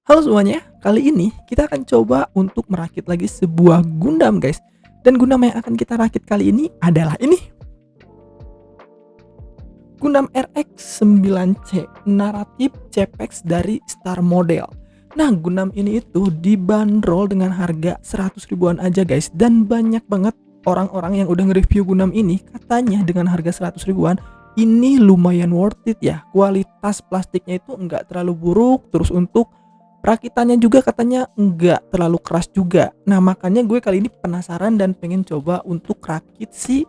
Halo semuanya, kali ini kita akan coba untuk merakit lagi sebuah Gundam guys. Dan Gundam yang akan kita rakit kali ini adalah ini, Gundam RX-9C Naratif Cepex dari Star Model. Nah, Gundam ini itu dibanderol dengan harga 100 ribuan aja guys. Dan banyak banget orang-orang yang udah nge-review Gundam ini katanya dengan harga 100 ribuan ini lumayan worth it ya. Kualitas plastiknya itu enggak terlalu buruk, terus untuk perakitannya juga katanya enggak terlalu keras juga. Nah, makanya gue kali ini penasaran dan pengen coba untuk rakit si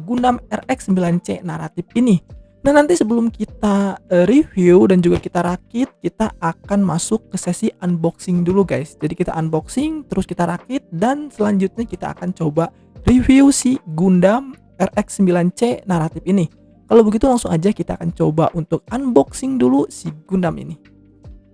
Gundam RX-9C Naratif ini. Nah, nanti sebelum kita review dan juga kita rakit, kita akan masuk ke sesi unboxing dulu guys. Jadi kita unboxing, terus kita rakit, dan selanjutnya kita akan coba review si Gundam RX-9C Naratif ini. Kalau begitu langsung aja kita akan coba untuk unboxing dulu si Gundam ini.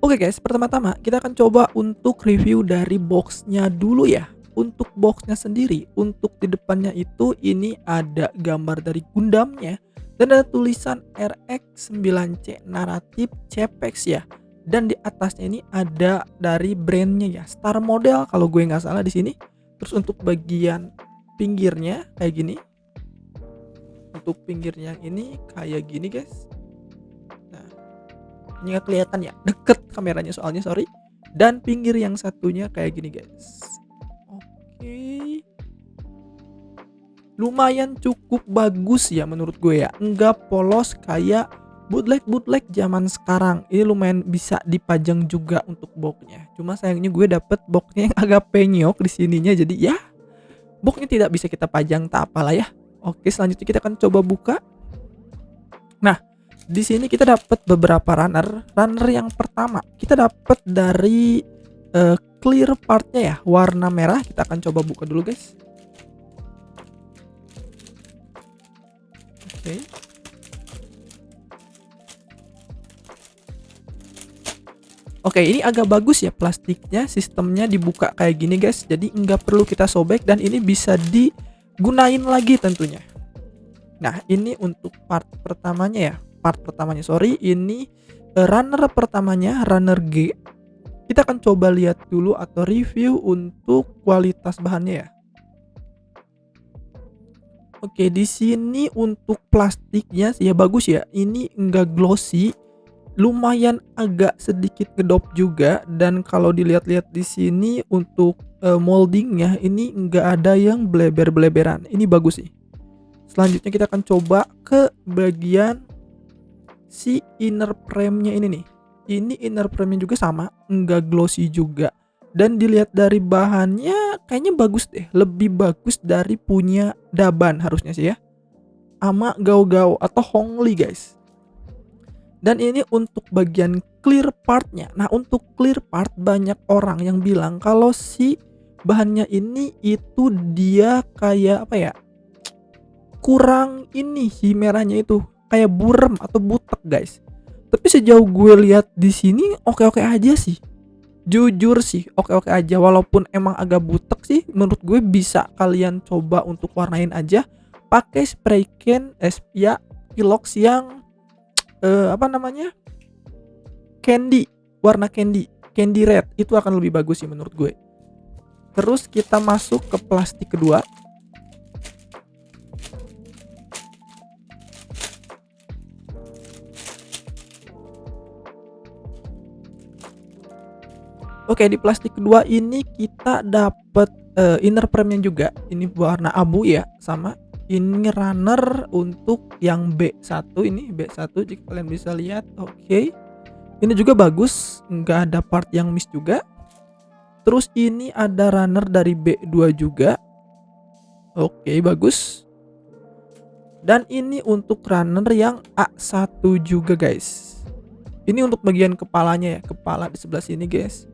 Oke guys, pertama-tama kita akan coba untuk review dari boxnya dulu ya. Untuk boxnya sendiri, untuk di depannya itu ini ada gambar dari Gundamnya dan ada tulisan RX-9C Naratif Cepex ya. Dan di atasnya ini ada dari brandnya ya, Star Model kalau gue nggak salah di sini. Terus untuk bagian pinggirnya kayak gini. Untuk pinggirnya ini kayak gini guys. Nah, ini nggak kelihatan ya, deket kameranya soalnya, sorry. Dan pinggir yang satunya kayak gini guys. Oke, lumayan cukup bagus ya menurut gue ya, enggak polos kayak bootleg zaman sekarang. Ini lumayan bisa dipajang juga untuk boxnya. Cuma sayangnya gue dapet boxnya yang agak penyok di sininya, jadi ya boxnya tidak bisa kita pajang, tak apalah ya. Oke, selanjutnya kita akan coba buka. Nah, di sini kita dapat beberapa runner. Runner yang pertama kita dapat dari clear partnya ya, warna merah. Kita akan coba buka dulu guys. Oke. Oke, ini agak bagus ya plastiknya, sistemnya dibuka kayak gini guys. Jadi nggak perlu kita sobek dan ini bisa digunain lagi tentunya. Nah, ini untuk part pertamanya ya. Part pertamanya, sorry, ini runner pertamanya, runner G. Kita akan coba lihat dulu atau review untuk kualitas bahannya ya. Oke, di sini untuk plastiknya sih ya bagus ya. Ini enggak glossy, lumayan agak sedikit gedop juga, dan kalau dilihat-lihat di sini untuk moldingnya ini enggak ada yang bleber-bleberan. Ini bagus sih. Selanjutnya kita akan coba ke bagian si inner frame-nya ini nih. Ini inner frame-nya juga sama, enggak glossy juga. Dan dilihat dari bahannya kayaknya bagus deh, lebih bagus dari punya Daban harusnya sih ya. Ama Gao atau Hongli guys. Dan ini untuk bagian clear partnya. Nah, untuk clear part banyak orang yang bilang kalau si bahannya ini itu dia kayak apa ya, kurang ini si merahnya itu kayak burem atau butek guys. Tapi sejauh gue lihat di sini oke-oke aja sih. Jujur sih oke-oke aja, walaupun emang agak butek sih. Menurut gue bisa kalian coba untuk warnain aja pakai spray can ya, Pilox yang apa namanya, candy, warna candy red, itu akan lebih bagus sih menurut gue. Terus kita masuk ke plastik kedua. Oke, di plastik kedua ini kita dapat inner frame-nya juga. Ini warna abu ya, sama. Ini runner untuk yang B1, ini B1 jika kalian bisa lihat. Oke. Ini juga bagus, nggak ada part yang miss juga. Terus ini ada runner dari B2 juga. Oke, bagus. Dan ini untuk runner yang A1 juga guys. Ini untuk bagian kepalanya ya, kepala di sebelah sini guys.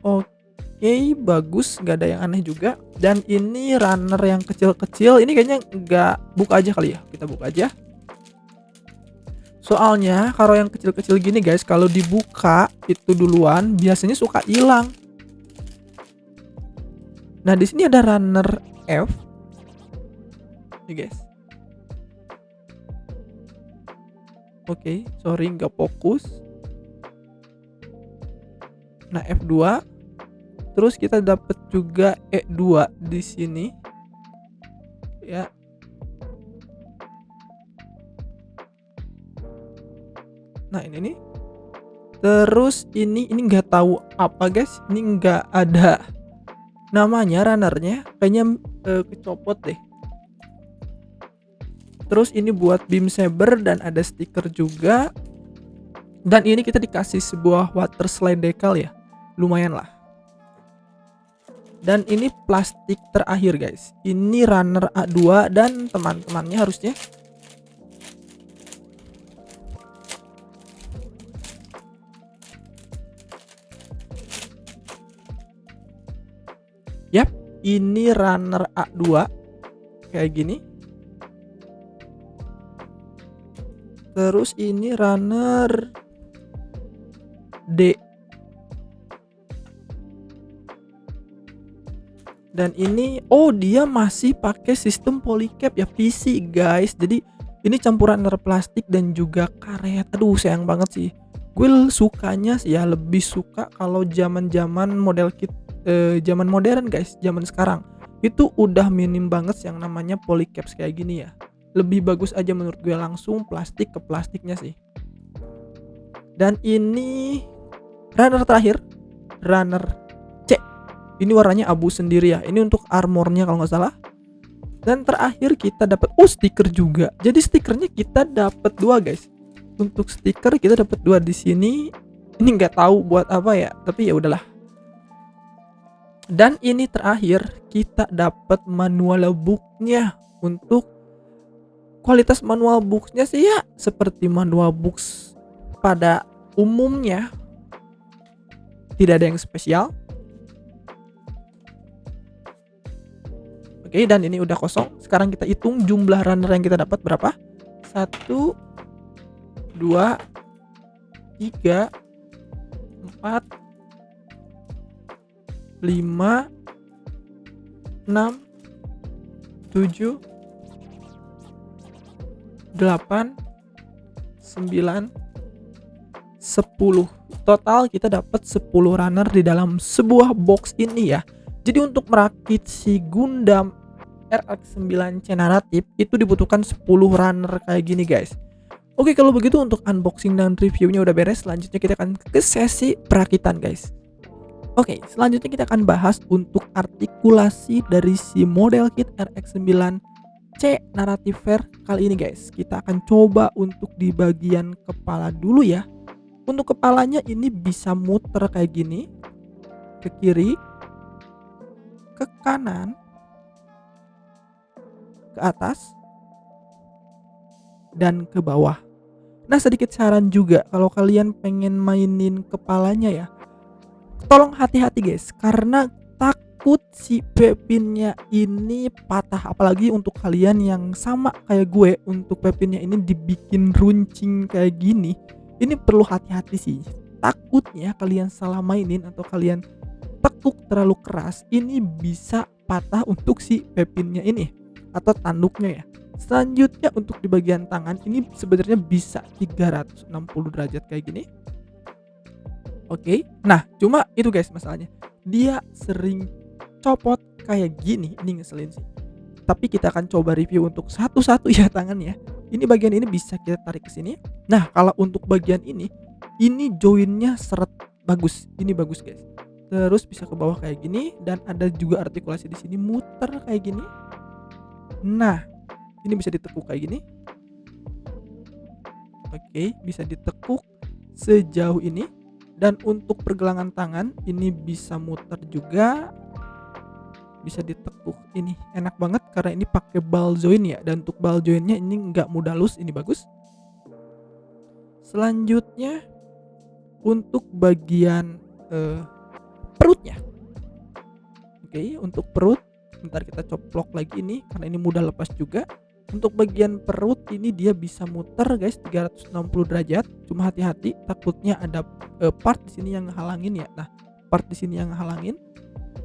Oke, bagus, nggak ada yang aneh juga. Dan ini runner yang kecil-kecil, ini kayaknya nggak, buka aja kali ya, kita buka aja. Soalnya kalau yang kecil-kecil gini guys, kalau dibuka itu duluan biasanya suka hilang. Nah, di sini ada runner F. Nih guys. Oke, sorry nggak fokus. Nah, F2. Terus kita dapat juga E2 di sini. Ya. Nah, ini nih. Terus ini nggak tahu apa, guys. Ini nggak ada namanya runnernya. Kayaknya kecopot deh. Terus ini buat beam saber dan ada stiker juga. Dan ini kita dikasih sebuah water slide decal ya. Lumayan lah. Dan ini plastik terakhir, guys. Ini runner A2 dan teman-temannya harusnya. Yap, ini runner A2 kayak gini. Terus ini runner D. Dan ini dia masih pakai sistem polycap ya, PC, guys. Jadi ini campuran runner plastik dan juga karet. Aduh, sayang banget sih. Gue sukanya sih ya, lebih suka kalau zaman-zaman model kit zaman modern, guys. Zaman sekarang itu udah minim banget yang namanya polycaps kayak gini ya. Lebih bagus aja menurut gue langsung plastik ke plastiknya sih. Dan ini runner terakhir, runner C. Ini warnanya abu sendiri ya. Ini untuk armornya kalau nggak salah. Dan terakhir kita dapat stiker juga. Jadi stikernya kita dapat 2, guys. Untuk stiker kita dapat 2 di sini. Ini nggak tahu buat apa ya, tapi ya udahlah. Dan ini terakhir kita dapat manual booknya. Untuk kualitas manual booksnya sih ya seperti manual books pada umumnya, tidak ada yang spesial. Oke, dan ini udah kosong. Sekarang kita hitung jumlah runner yang kita dapat berapa. 1, 2, 3, 4, 5, 6, 7, 8, 9, 10. Total kita dapat 10 runner di dalam sebuah box ini ya. Jadi untuk merakit si Gundam RX-9C Narrative itu dibutuhkan 10 runner kayak gini, guys. Oke, kalau begitu untuk unboxing dan reviewnya udah beres. Selanjutnya kita akan ke sesi perakitan, guys. Oke, selanjutnya kita akan bahas untuk artikulasi dari si model kit RX-9C Narrative Fair kali ini, guys. Kita akan coba untuk di bagian kepala dulu ya. Untuk kepalanya ini bisa muter kayak gini, ke kiri, ke kanan, ke atas, dan ke bawah. Nah, sedikit saran juga kalau kalian pengen mainin kepalanya ya, tolong hati-hati, guys, karena takut si pepinnya ini patah. Apalagi untuk kalian yang sama kayak gue, untuk pepinnya ini dibikin runcing kayak gini, ini perlu hati-hati sih. Takutnya kalian salah mainin atau kalian tekuk terlalu keras, ini bisa patah untuk si pepinnya ini atau tanduknya ya. Selanjutnya untuk di bagian tangan ini sebenarnya bisa 360 derajat kayak gini. Oke. Nah, cuma itu, guys, masalahnya. Dia sering copot kayak gini. Ini ngeselin sih. Tapi kita akan coba review untuk satu-satu ya tangannya. Ini bagian ini bisa kita tarik ke sini. Nah, kalau untuk bagian ini joinnya seret bagus. Ini bagus, guys. Terus bisa ke bawah kayak gini dan ada juga artikulasi di sini muter kayak gini. Nah, ini bisa ditekuk kayak gini. Oke, bisa ditekuk sejauh ini. Dan untuk pergelangan tangan ini bisa muter juga, bisa ditekuk. Ini enak banget karena ini pakai ball joint ya. Dan untuk ball jointnya ini nggak mudah lus, ini bagus. Selanjutnya untuk bagian perutnya. Oke, untuk perut bentar kita coplok lagi ini karena ini mudah lepas juga. Untuk bagian perut ini dia bisa muter, guys, 360 derajat. Cuma hati-hati takutnya ada part di sini yang halangin ya. Nah, part di sini yang halangin.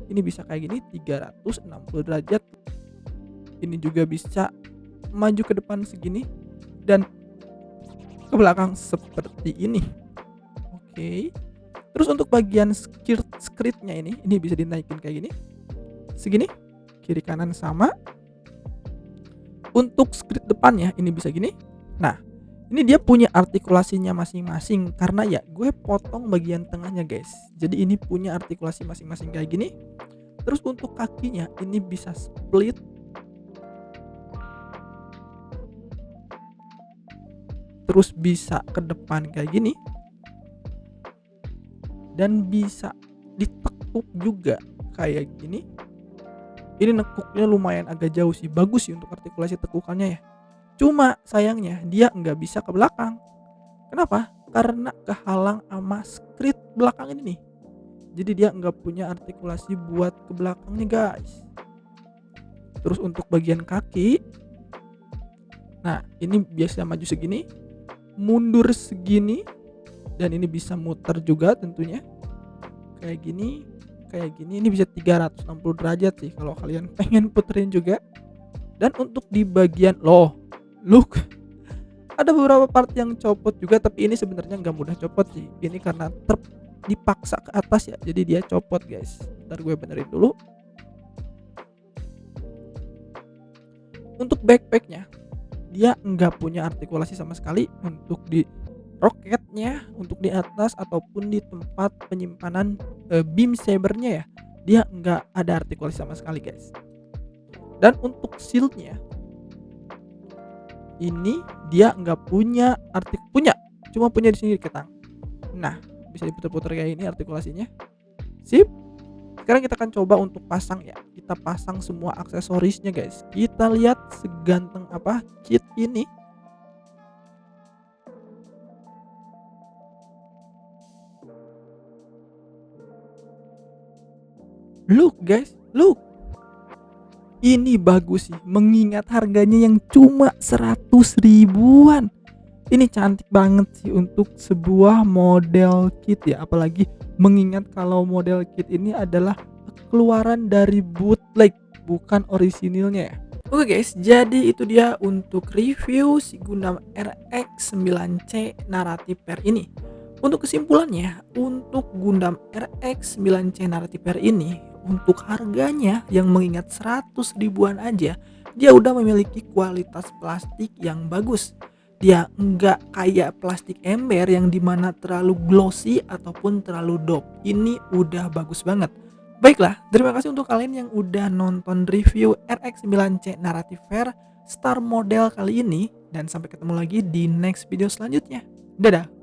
Ini bisa kayak gini 360 derajat. Ini juga bisa maju ke depan segini dan ke belakang seperti ini. Oke. Terus untuk bagian skirtnya ini bisa dinaikin kayak gini, segini, kiri kanan sama. Untuk skirt depannya ini bisa gini. Nah, ini dia punya artikulasinya masing-masing karena ya gue potong bagian tengahnya guys. Jadi ini punya artikulasi masing-masing kayak gini. Terus untuk kakinya ini bisa split. Terus bisa ke depan kayak gini. Dan bisa ditekuk juga kayak gini. Ini nekuknya lumayan agak jauh sih, bagus sih untuk artikulasi tekukannya ya. Cuma sayangnya dia nggak bisa ke belakang. Kenapa? Karena kehalang sama skirt belakang ini nih. Jadi dia nggak punya artikulasi buat ke belakang nih guys. Terus untuk bagian kaki, nah ini biasa maju segini, mundur segini, dan ini bisa muter juga tentunya. Kayak gini, ini bisa 360 derajat sih kalau kalian pengen puterin juga. Dan untuk di bagian look ada beberapa part yang copot juga, tapi ini sebenarnya nggak mudah copot sih. Ini karena dipaksa ke atas ya, jadi dia copot guys. Ntar gue benerin dulu. Untuk backpacknya, dia nggak punya artikulasi sama sekali untuk di roketnya, untuk di atas ataupun di tempat penyimpanan beam sabernya ya, dia nggak ada artikulasi sama sekali guys. Dan untuk shieldnya ini dia nggak punya cuma punya di sini di ketang. Nah, bisa diputar-putar kayak ini artikulasinya. Sip. Sekarang kita akan coba untuk pasang ya. Kita pasang semua aksesorisnya guys. Kita lihat seganteng apa kit ini. Look guys, look. Ini bagus sih, mengingat harganya yang cuma 100 ribuan. Ini cantik banget sih untuk sebuah model kit ya, apalagi mengingat kalau model kit ini adalah keluaran dari bootleg, bukan orisinilnya ya. Oke guys, jadi itu dia untuk review si Gundam RX-9C Narrative Pair ini. Untuk kesimpulannya, untuk Gundam RX-9C Narrative Pair ini, untuk harganya yang mengingat 100 ribuan aja, dia udah memiliki kualitas plastik yang bagus. Dia enggak kayak plastik ember yang dimana terlalu glossy ataupun terlalu dope. Ini udah bagus banget. Baiklah, terima kasih untuk kalian yang udah nonton review RX-9C Narrative Pair Star Model kali ini. Dan sampai ketemu lagi di next video selanjutnya. Dadah.